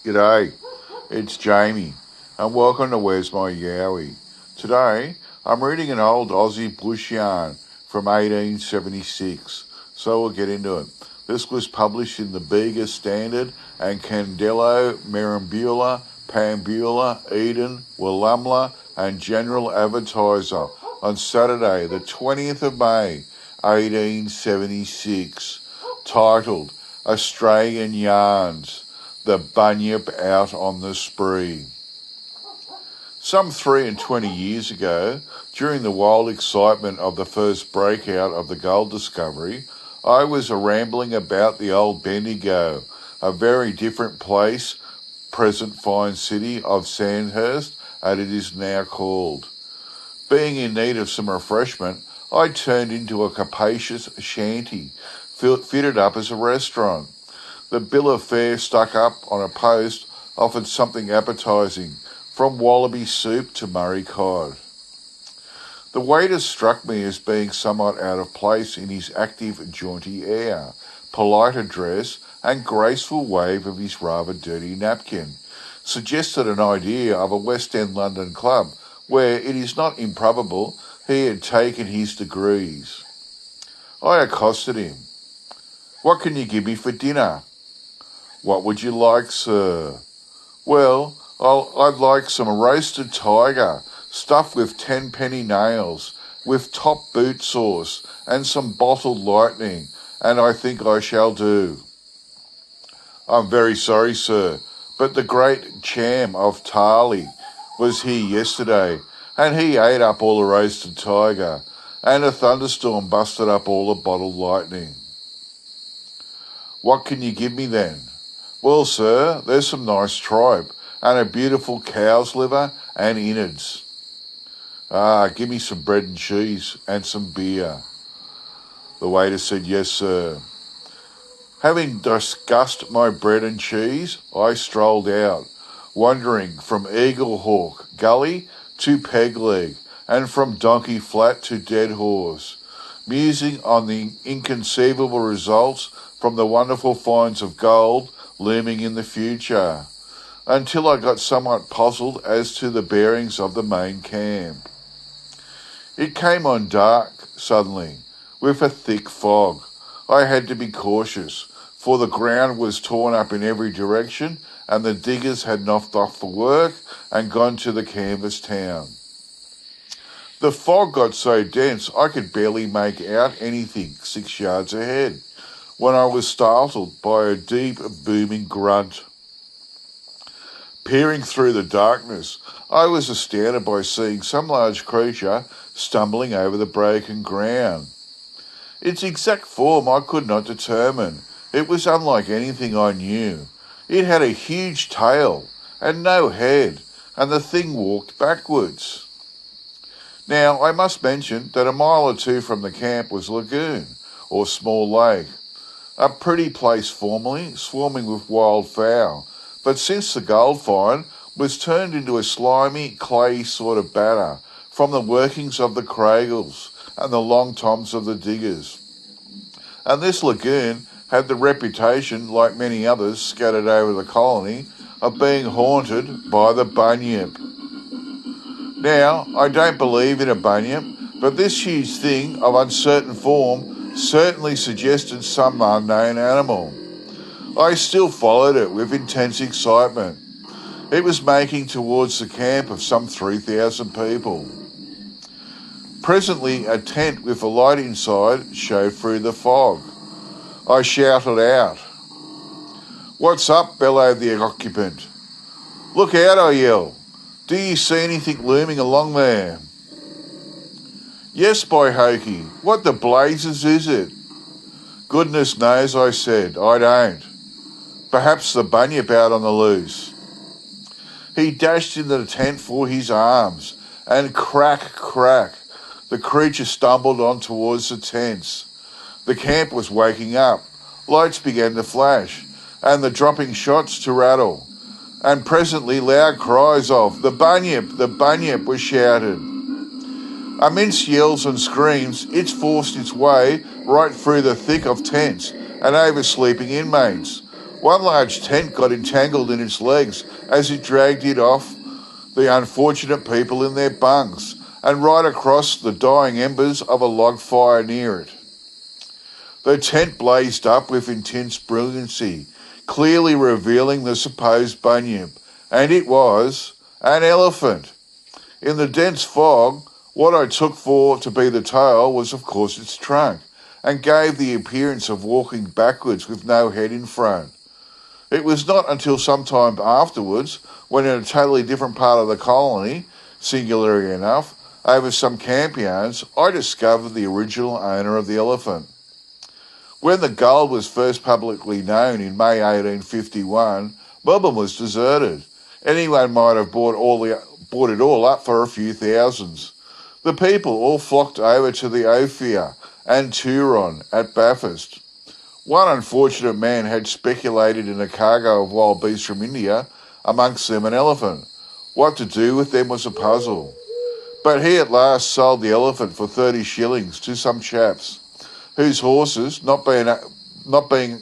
G'day, it's Jamie, and welcome to Where's My Yowie. Today, I'm reading an old Aussie bush yarn from 1876, so we'll get into it. This was published in the Bega Standard and Candelo, Marambula, Pambula, Eden, Wollumla, and General Advertiser on Saturday, the 20th of May, 1876, titled Australian Yarns. The Bunyip out on the spree. Some 23 years ago, during the wild excitement of the first breakout of the gold discovery, I was rambling about the old Bendigo, a very different place, present fine city of Sandhurst, as it is now called. Being in need of some refreshment, I turned into a capacious shanty, fitted up as a restaurant. The bill of fare stuck up on a post offered something appetising, from wallaby soup to Murray cod. The waiter struck me as being somewhat out of place in his active, jaunty air, polite address, and graceful wave of his rather dirty napkin, suggested an idea of a West End London club where it is not improbable he had taken his degrees. I accosted him. "What can you give me for dinner?" "What would you like, sir?" "Well, I'd like some roasted tiger, stuffed with 10-penny nails, with top boot sauce, and some bottled lightning, and I think I shall do." "I'm very sorry, sir, but the great Cham of Tarley was here yesterday, and he ate up all the roasted tiger, and a thunderstorm busted up all the bottled lightning." "What can you give me then?" "Well, sir, there's some nice tripe, and a beautiful cow's liver and innards." Give me some bread and cheese, and some beer." The waiter said, "Yes, sir." Having discussed my bread and cheese, I strolled out, wandering from Eaglehawk Gully to Pegleg, and from Donkey Flat to Dead Horse, musing on the inconceivable results from the wonderful finds of gold looming in the future, until I got somewhat puzzled as to the bearings of the main camp. It came on dark suddenly, with a thick fog. I had to be cautious, for the ground was torn up in every direction, and the diggers had knocked off for work and gone to the canvas town. The fog got so dense I could barely make out anything 6 yards ahead, when I was startled by a deep, booming grunt. Peering through the darkness, I was astounded by seeing some large creature stumbling over the broken ground. Its exact form I could not determine. It was unlike anything I knew. It had a huge tail and no head, and the thing walked backwards. Now, I must mention that a mile or two from the camp was a lagoon, or small lake, a pretty place formerly, swarming with wild fowl, but since the gold find was turned into a slimy, clayey sort of batter from the workings of the Cragles and the long toms of the diggers. And this lagoon had the reputation, like many others scattered over the colony, of being haunted by the Bunyip. Now, I don't believe in a Bunyip, but this huge thing of uncertain form certainly suggested some unknown animal. I still followed it with intense excitement. It was making towards the camp of some 3,000 people. Presently, a tent with a light inside showed through the fog. I shouted out. "What's up?" bellowed the occupant. "Look out," I yelled. "Do you see anything looming along there?" "Yes, by hokey. What the blazes is it?" "Goodness knows," I said. "I don't. Perhaps the Bunyip out on the loose." He dashed into the tent for his arms, and crack, crack, the creature stumbled on towards the tents. The camp was waking up. Lights began to flash, and the dropping shots to rattle. And presently loud cries of, the Bunyip was shouted. Amidst yells and screams, it forced its way right through the thick of tents and oversleeping inmates. One large tent got entangled in its legs as it dragged it off the unfortunate people in their bunks and right across the dying embers of a log fire near it. The tent blazed up with intense brilliancy, clearly revealing the supposed Bunyip, and it was an elephant. In the dense fog, what I took for to be the tail was of course its trunk, and gave the appearance of walking backwards with no head in front. It was not until some time afterwards, when in a totally different part of the colony, singularly enough, over some camp yarns, I discovered the original owner of the elephant. When the gold was first publicly known in May 1851, Melbourne was deserted. Anyone might have bought it all up for a few thousands. The people all flocked over to the Ophir and Turon at Bathurst. One unfortunate man had speculated in a cargo of wild beasts from India, amongst them an elephant. What to do with them was a puzzle. But he at last sold the elephant for 30 shillings to some chaps, whose horses, not being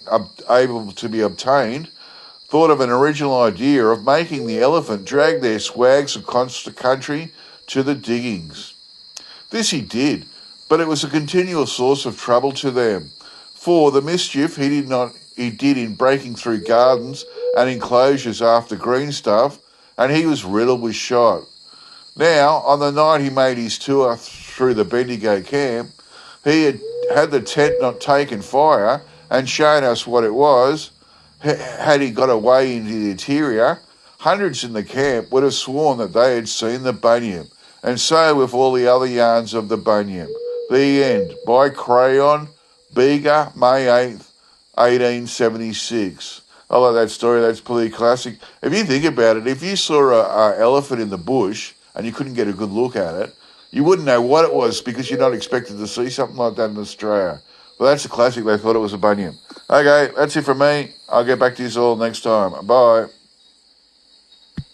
able to be obtained, thought of an original idea of making the elephant drag their swags across the country to the diggings. This he did, but it was a continual source of trouble to them, for the mischief he did in breaking through gardens and enclosures after green stuff, and he was riddled with shot. Now, on the night he made his tour through the Bendigo camp, he had the tent not taken fire and shown us what it was. Had he got away into the interior, hundreds in the camp would have sworn that they had seen the Bunyip, and so with all the other yarns of the Bunyip. The end. By Crayon, Bega, May 8th, 1876. I like that story. That's pretty classic. If you think about it, if you saw an elephant in the bush and you couldn't get a good look at it, you wouldn't know what it was because you're not expected to see something like that in Australia. Well, that's a classic. They thought it was a Bunyip. Okay, that's it from me. I'll get back to you all next time. Bye.